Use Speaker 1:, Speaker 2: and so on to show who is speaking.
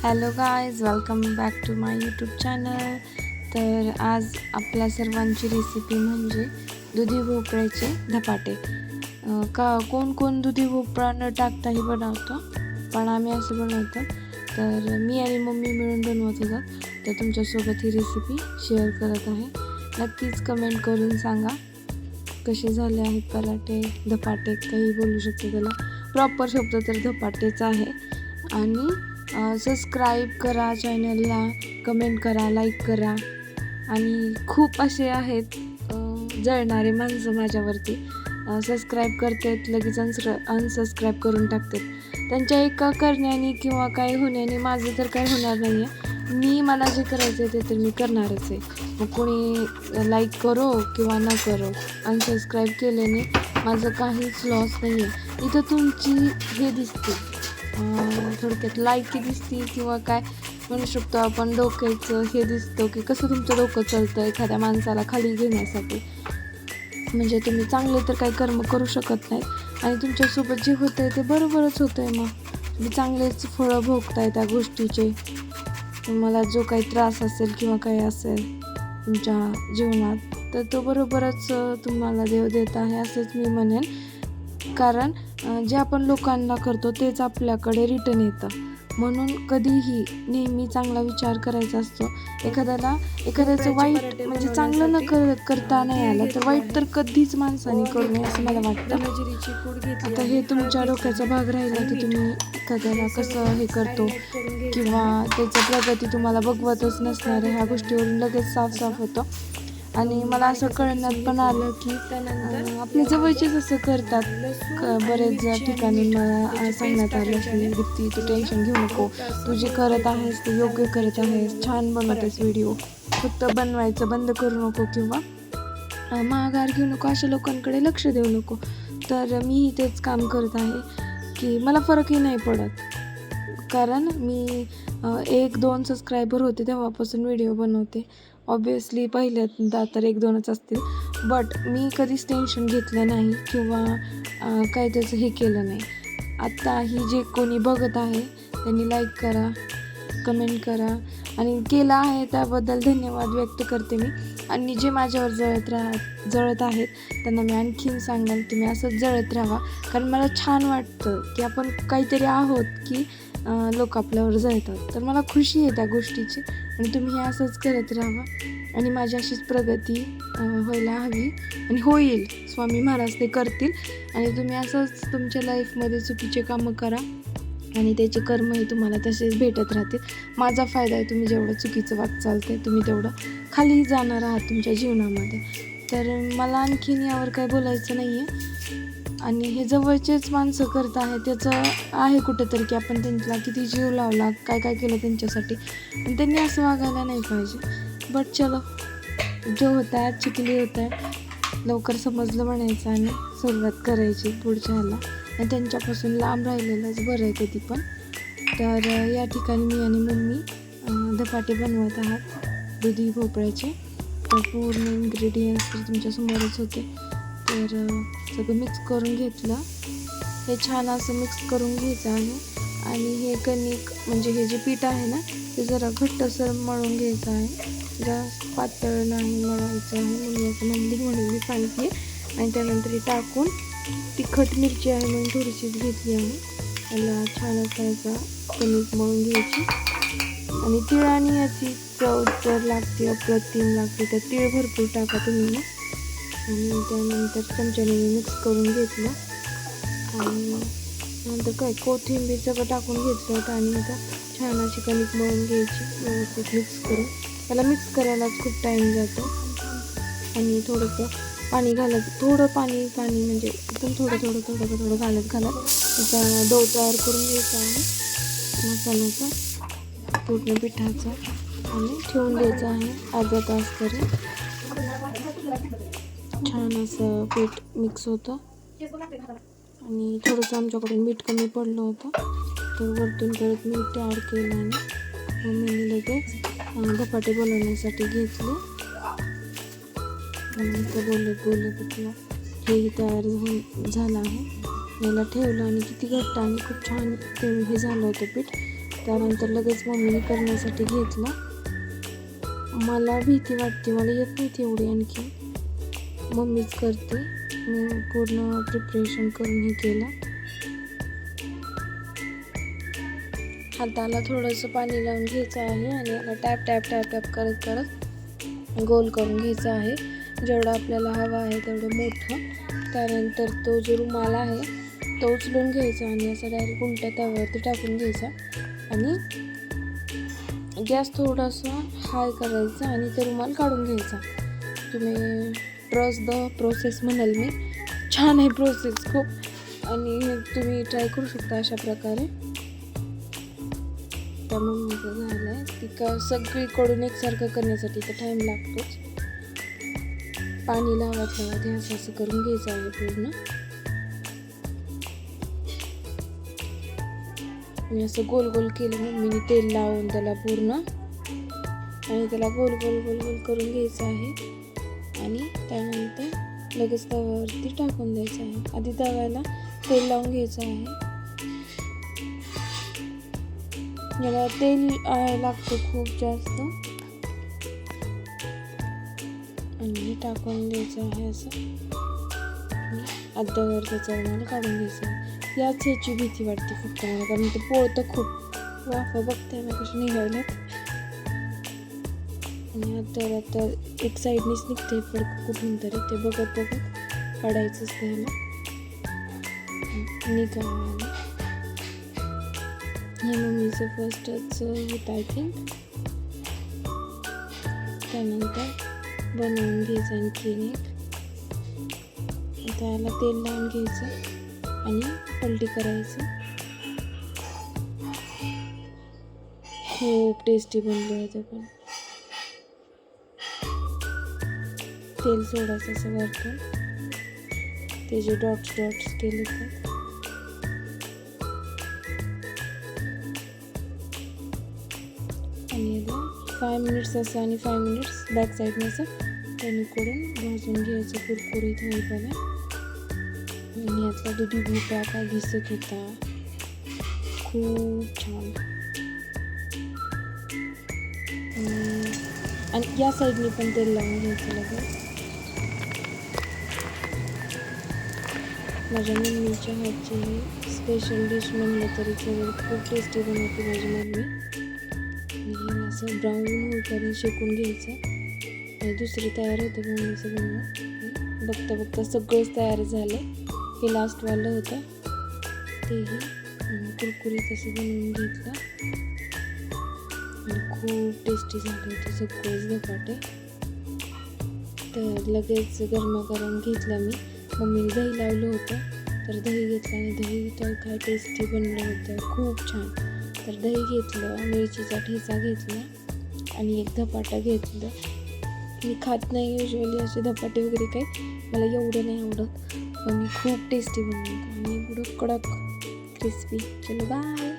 Speaker 1: Hello guys, welcome back to my YouTube channel. तर आज आपल्या सर्वांची रेसिपी म्हणजे दुधी भोपळ्याचे धपाटे. कोण कोण दुधी भोपळा न टाकताही बनवतो, पण आम्ही असं बनवतो. तर मी आणि मम्मी मिळून बनवत होतात. तर तुमच्यासोबत ही रेसिपी शेअर करत आहे. नक्कीच कमेंट करून सांगा कसे झाले आहेत पराठे, धपाटे, काही बोलू शकतो त्याला. प्रॉपर शब्द तर धपाटेच आहे. आणि सबस्क्राईब करा चॅनलला, कमेंट करा, लाईक करा. आणि खूप असे आहेत जळणारे माणसं माझ्यावरती. सबस्क्राईब करतात लगेच अनसबस्क्राईब करून टाकतात. त्यांच्या एका करण्याने किंवा काय होण्याने माझं तर काय होणार नाही आहे. मला जे करायचं आहे ते तर मी करणारच आहे. मग कोणी लाईक करो किंवा न करो, अनसबस्क्राईब केल्याने माझं काहीच लॉस नाही आहे. इथं तुमची हे दिसते, थोडक्यात लायकी दिसते किंवा काय म्हणू शकतो आपण, डोक्याचं हे दिसतं की कसं तुमचं डोकं चालतं एखाद्या माणसाला खाली घेण्यासाठी. म्हणजे तुम्ही चांगले तर काही कर्म करू शकत नाही आणि तुमच्यासोबत जे होतं आहे ते बरोबरच होतं आहे. मग तुम्ही चांगलेच फळं भोगताय त्या गोष्टीचे. तुम्हाला जो काही त्रास असेल किंवा काही असेल तुमच्या जीवनात, तर तो बरोबरच तुम्हाला देव देत आहे असंच मी म्हणेन. कारण जे आपण लोकांना करतो तेच आपल्याकडे रिटर्न येतं. म्हणून कधीही नेहमी चांगला विचार करायचा असतो. एखाद्याचं वाईट म्हणजे चांगलं न करता नाही आलं तर वाईट तर कधीच माणसाने करू नये असं मला वाटतं. आता हे तुमच्या डोक्याचा भाग राहिला की तुम्ही एखाद्याला कसं हे करतो किंवा त्याचं प्रगती तुम्हाला बघवतच नसणार आहे, ह्या गोष्टीवरून लगेच साफ होतं. आणि मला असं कळण्यात पण आलं की आपल्या जवळचेच असं करतात. बरेच ठिकाणी मला सांगण्यात आलं की वृत्ती, तू टेन्शन घेऊ नको, तू जे करत आहेस ते योग्य करत आहेस, छान बनवतेस व्हिडिओ, फक्त बनवायचं बंद करू नको किंवा माघार घेऊ नको, अशा लोकांकडे लक्ष देऊ नको. तर मी तेच काम करत आहे की मला फरकही नाही पडत. कारण मी 1-2 सबस्क्रायबर होते तेव्हापासून व्हिडिओ बनवते. ऑब्वियसली पहिल्यांदा तर 1-2च असतील, बट मी कधीच टेन्शन घेतलं नाही किंवा काही त्याचं हे केलं नाही. आत्ताही जे कोणी बघत आहे त्यांनी लाईक करा, कमेंट करा आणि केलं आहे त्याबद्दल धन्यवाद व्यक्त करते मी. आणि जे माझ्यावर जळत आहेत त्यांना मी आणखीन सांगाल तुम्ही असंच जळत राहा. कारण मला छान वाटतं की आपण काहीतरी आहोत की लोक आपल्यावर जळतात. तर मला खुशी आहे त्या गोष्टीची आणि तुम्ही हे असंच करत राहा आणि माझी अशीच प्रगती व्हायला हवी आणि होईल. स्वामी महाराज ते करतील आणि तुम्ही असंच तुमच्या लाईफमध्ये चुकीचे कामं करा आणि त्याचे कर्मही तुम्हाला तसेच भेटत राहतील. माझा फायदा आहे, तुम्ही जेवढं चुकीचं वागचाल ते तुम्ही तेवढं खाली जाणार आहात तुमच्या जीवनामध्ये. तर मला आणखीन यावर काय बोलायचं नाही आहे. आणि हे जवळचेच माणसं करत आहे त्याचं आहे कुठंतरी की आपण त्यांना किती जीव लावला, काय काय केलं त्यांच्यासाठी, आणि त्यांनी असं वागायला नाही पाहिजे. बट चलो, जो होता है चिकली होता है, लवकर समजलं म्हणायचं आणि सुरुवात करायची पुढच्या ह्याला. आणि त्यांच्यापासून लांब राहिलेलंच बरं आहे कधी पण. तर या ठिकाणी मी आणि मम्मी धपाटे बनवत आहात दुधी भोपळ्याचे. तर पूर्ण इन्ग्रेडियंट्स तर तुमच्यासमोरच होते. तर सगळं मिक्स करून घेतलं. हे छान असं मिक्स करून घ्यायचं आहे. आणि हे कणिक म्हणजे हे जे पीठ आहे ना ते जरा घट्टसर मळून घ्यायचं आहे, जास्त पातळ नाही मळायचं आहे. म्हणून मी पाहिजे. आणि त्यानंतर हे टाकून तिखट मिरची आहे म्हणून थोडीशीच घेतली आहे. त्याला छान असायचा कणिक मळून घ्यायची. आणि तिळाने याची चव तर लागते, अप्रतिम लागते. तर तीळ भरपूर टाका तुम्ही. आणि त्यानंतर चमच्याने मिक्स करून घेतलं आणि नंतर काय कोथिंबीर सगळं टाकून घेतलं होतं. आणि आता छान अशी कणिक मळून घ्यायची व्यवस्थित मिक्स करून. त्याला मिक्स करायलाच खूप टाईम जातो. आणि थोडंसं पाणी घालायचं, थोडं पाणी म्हणजे एकदम थोडं घालत त्याचा डो तयार करून घ्यायचा आहे मसाल्याचा, पूर्ण पिठाचा, आणि ठेवून द्यायचा आहे अर्धा तास तरी. छान असं पीठ मिक्स होतं. आणि थोडंसं आमच्याकडून मीठ कमी पडलं होतं तर वरतून परत मीठ ॲड केलं आणि मम्मीने लगेच धपाटे बनवण्यासाठी घेतले. तर बोलत होतं हेही तयार झालं आहे. याला ठेवलं आणि किती घट्ट आणि खूप छान ते हे झालं होतं पीठ. त्यानंतर लगेच मम्मीने करण्यासाठी घेतला. मला भीती वाटते, मला येत नाही तेवढी, आणखी मम्मीच करते. मी पूर्ण प्रिपरेशन करून हे केलं. हाताला थोडंसं पाणी लावून घ्यायचं आहे आणि याला टॅप टॅप टॅप टॅप करत करत गोल करून घ्यायचं आहे, जेवढं आपल्याला हवं आहे तेवढं मोठं. त्यानंतर तो जो रुमाल आहे तो उचलून घ्यायचा आणि असं डायरेक्ट उलट्या तव्यावरती टाकून घ्यायचा आणि गॅस थोडासा हाय करायचा आणि ते रुमाल काढून घ्यायचा. तुम्ही ट्रस्ट द प्रोसेस म्हणाल मी, छान आहे प्रोसेस खूप, आणि तुम्ही ट्राय करू शकता अशा प्रकारे. त्या मम्मीचं झालं आहे ती का सगळीकडून एकसारखं करण्यासाठी तर टाईम लागतोच. पाणी लावत हे असं करून घ्यायचं आहे पूर्ण. मी असं गोल गोल केलं, मम्मीने तेल लावून त्याला पूर्ण, आणि त्याला गोल गोल गोल गोल करून घ्यायचं आहे आणि त्यानंतर लगेच तव्यावरती टाकून द्यायचं आहे. आधी तव्याला तेल लावून घ्यायचं आहे. याला तेल लागतं खूप जास्त, आणि टाकून द्यायचं आहे असं, अर्ध्यावर त्याचा रुमाल काढून घ्यायचा. याच ह्याची भीती वाटते फक्त मला, कारण ते पोळतं खूप. वाफा बघते ना कशी निघायलात, आणि आता तर एक साईडनीच निघते फडक कुठून तरी, ते बघत बघत काढायचंच त्याला निघायला. हे मम्मीचं फर्स्टच होतं आय थिंक. त्यानंतर बनवून घ्यायचं आणखीन एक, त्याला तेल लावून घ्यायचं आणि पलटी करायचं. खूप टेस्टी बनले होते, पण तेल सोडायचं असं वरतून, ते जे डॉट्स डॉट्स केले तर. आणि याला 5 मिनिट्स असं आणि 5 मिनिट्स बॅक साईडने असं दोन्हीकडून भाजून घ्यायचं कुरकुरीत होईपर्यंत. आणि यातला दुधी भोपळा का घिसत होता, खूप छान. आणि या साईडने पण तेल लावून घ्यायचं लगेच. माझ्या मम्मीच्या हातची स्पेशल डिश म्हणलं तरी चालेल, खूप टेस्टी बनवते माझी मम्मी. आणि असं ब्राऊन होईपर्यंत शेकून घ्यायचं आणि दुसरी तयार होते मम्मीचं बनवून. बघता बघता सगळंच तयार झालं. हे लास्टवालं होतं, तेही कुरकुरीत असं बनवून घेतलं आणि खूप टेस्टी झाले होते सगळेच धपाटे. तर लगेच गरमागरम घेतलं मी. मम्मीने दही लावलं होतं, तर दही घेतलं आणि दही तर काय टेस्टी बनलं होतं, खूप छान. तर दही घेतलं, मिरचीचा ठेचा घेतला आणि एक धपाटा घेतलं. मी खात नाही युजली असे धपाटे वगैरे काही, मला एवढं नाही आवडत, पण खूप टेस्टी बनवलं आणि एवढं कडक क्रिस्पी. चलो बाय.